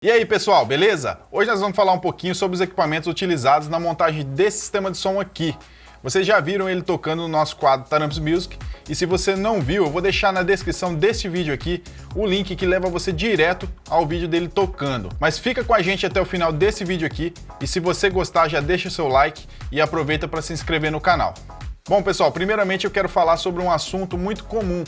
E aí pessoal, beleza? Hoje nós vamos falar um pouquinho sobre os equipamentos utilizados na montagem desse sistema de som aqui. Vocês já viram ele tocando no nosso quadro Taramps Music, e se você não viu, eu vou deixar na descrição desse vídeo aqui o link que leva você direto ao vídeo dele tocando. Mas fica com a gente até o final desse vídeo aqui, e se você gostar já deixa o seu like e aproveita para se inscrever no canal. Bom pessoal, primeiramente eu quero falar sobre um assunto muito comum,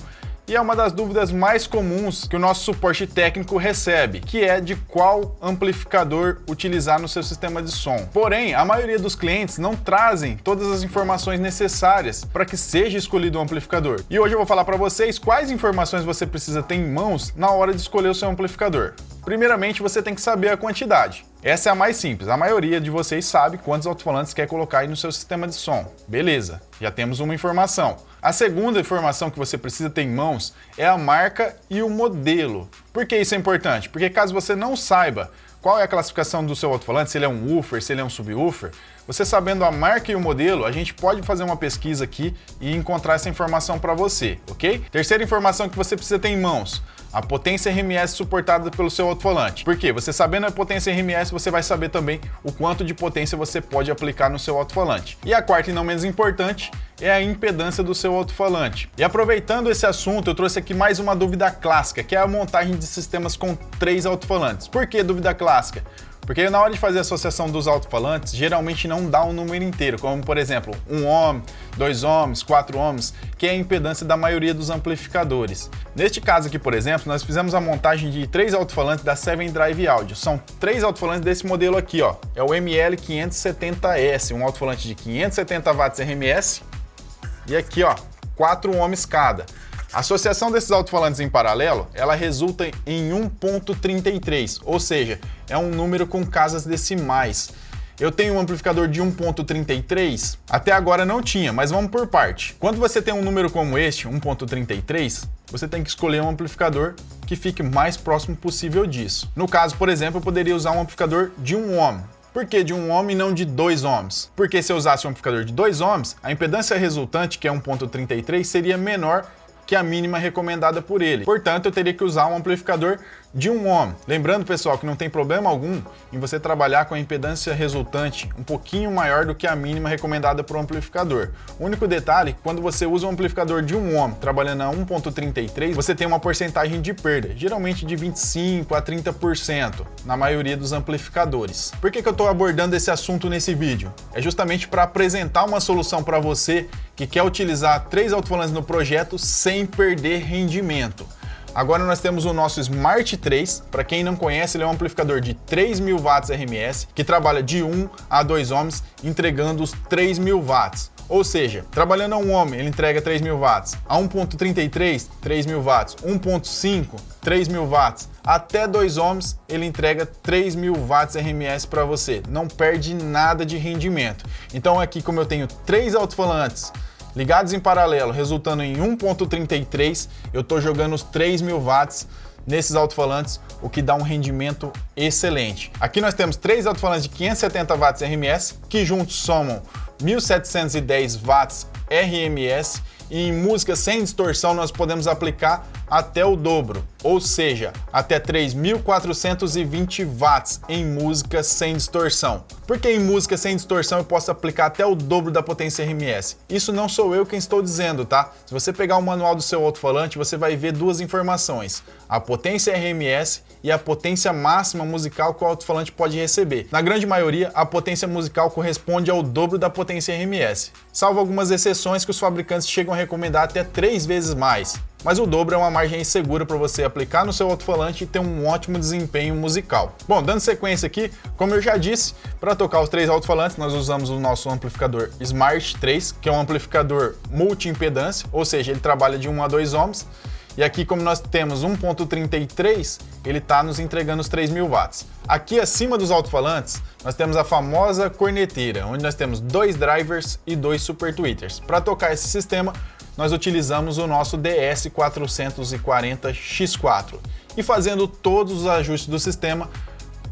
e é uma das dúvidas mais comuns que o nosso suporte técnico recebe, que é de qual amplificador utilizar no seu sistema de som. Porém, a maioria dos clientes não trazem todas as informações necessárias para que seja escolhido um amplificador. E hoje eu vou falar para vocês quais informações você precisa ter em mãos na hora de escolher o seu amplificador. Primeiramente, você tem que saber a quantidade. Essa é a mais simples, a maioria de vocês sabe quantos alto-falantes quer colocar aí no seu sistema de som. Beleza, já temos uma informação. A segunda informação que você precisa ter em mãos é a marca e o modelo. Por que isso é importante? Porque caso você não saiba qual é a classificação do seu alto-falante, se ele é um woofer, se ele é um subwoofer, você sabendo a marca e o modelo, a gente pode fazer uma pesquisa aqui e encontrar essa informação para você, ok? Terceira informação que você precisa ter em mãos: a potência RMS suportada pelo seu alto-falante. Por quê? Você sabendo a potência RMS, você vai saber também o quanto de potência você pode aplicar no seu alto-falante. E a quarta e não menos importante é a impedância do seu alto-falante. E aproveitando esse assunto, eu trouxe aqui mais uma dúvida clássica, que é a montagem de sistemas com 3 alto-falantes. Por que dúvida clássica? Porque na hora de fazer a associação dos alto-falantes, geralmente não dá um número inteiro, como por exemplo, 1 ohm, 2 ohms, 4 ohms, que é a impedância da maioria dos amplificadores. Neste caso aqui, por exemplo, nós fizemos a montagem de 3 alto-falantes da Seven Drive Audio. São 3 alto-falantes desse modelo aqui, ó. É o ML570S, um alto-falante de 570 watts RMS, e aqui, ó, 4 ohms cada. A associação desses alto-falantes em paralelo, ela resulta em 1.33, ou seja, é um número com casas decimais. Eu tenho um amplificador de 1.33, até agora não tinha, mas vamos por parte. Quando você tem um número como este, 1.33, você tem que escolher um amplificador que fique mais próximo possível disso. No caso, por exemplo, eu poderia usar um amplificador de 1 ohm. Por que de 1 ohm e não de 2 ohms? Porque se eu usasse um amplificador de 2 ohms, a impedância resultante, que é 1.33, seria menor que a mínima recomendada por ele. Portanto, eu teria que usar um amplificador de 1 ohm. Lembrando, pessoal, que não tem problema algum em você trabalhar com a impedância resultante um pouquinho maior do que a mínima recomendada por um amplificador. O único detalhe é que quando você usa um amplificador de 1 ohm trabalhando a 1.33, você tem uma porcentagem de perda, geralmente de 25 a 30% na maioria dos amplificadores. Por que eu estou abordando esse assunto nesse vídeo? É justamente para apresentar uma solução para você que quer utilizar 3 alto-falantes no projeto sem perder rendimento. Agora nós temos o nosso Smart 3, para quem não conhece, ele é um amplificador de 3.000 watts RMS, que trabalha de 1 a 2 ohms, entregando os 3.000 watts. Ou seja, trabalhando a 1 ohm, ele entrega 3.000 watts, a 1.33, 3.000 watts, 1.5, 3.000 watts, até 2 ohms, ele entrega 3.000 watts RMS para você. Não perde nada de rendimento. Então aqui, como eu tenho 3 alto-falantes ligados em paralelo, resultando em 1.33, eu estou jogando os 3.000 watts nesses alto-falantes, o que dá um rendimento excelente. Aqui nós temos 3 alto-falantes de 570 watts RMS, que juntos somam 1.710 watts RMS, e em música sem distorção nós podemos aplicar até o dobro, ou seja, até 3.420 watts em música sem distorção. Porque em música sem distorção eu posso aplicar até o dobro da potência RMS. Isso não sou eu quem estou dizendo, tá? Se você pegar o manual do seu alto-falante, você vai ver duas informações: a potência RMS e a potência máxima musical que o alto-falante pode receber. Na grande maioria, a potência musical corresponde ao dobro da potência RMS, salvo algumas exceções que os fabricantes chegam a recomendar até 3 vezes mais. Mas o dobro é uma margem segura para você aplicar no seu alto-falante e ter um ótimo desempenho musical. Bom, dando sequência aqui, como eu já disse, para tocar os 3 alto-falantes nós usamos o nosso amplificador Smart 3, que é um amplificador multi-impedância, ou seja, ele trabalha de 1 a 2 ohms. E aqui, como nós temos 1.33, ele está nos entregando os 3.000 watts. Aqui acima dos alto-falantes, nós temos a famosa corneteira, onde nós temos 2 drivers e 2 super tweeters. Para tocar esse sistema, nós utilizamos o nosso DS440X4. E fazendo todos os ajustes do sistema,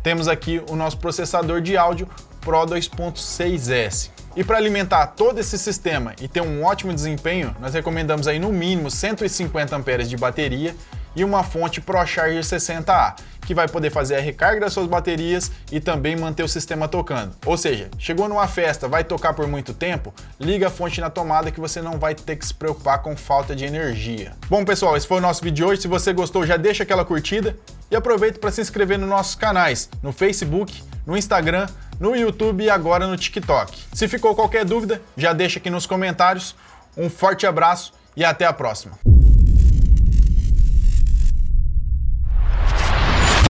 temos aqui o nosso processador de áudio Pro 2.6S. E para alimentar todo esse sistema e ter um ótimo desempenho, nós recomendamos aí no mínimo 150 amperes de bateria e uma fonte ProCharger 60A, que vai poder fazer a recarga das suas baterias e também manter o sistema tocando. Ou seja, chegou numa festa, vai tocar por muito tempo, liga a fonte na tomada que você não vai ter que se preocupar com falta de energia. Bom pessoal, esse foi o nosso vídeo de hoje. Se você gostou, já deixa aquela curtida e aproveita para se inscrever nos nossos canais, no Facebook, no Instagram, no YouTube e agora no TikTok. Se ficou qualquer dúvida, já deixa aqui nos comentários. Um forte abraço e até a próxima.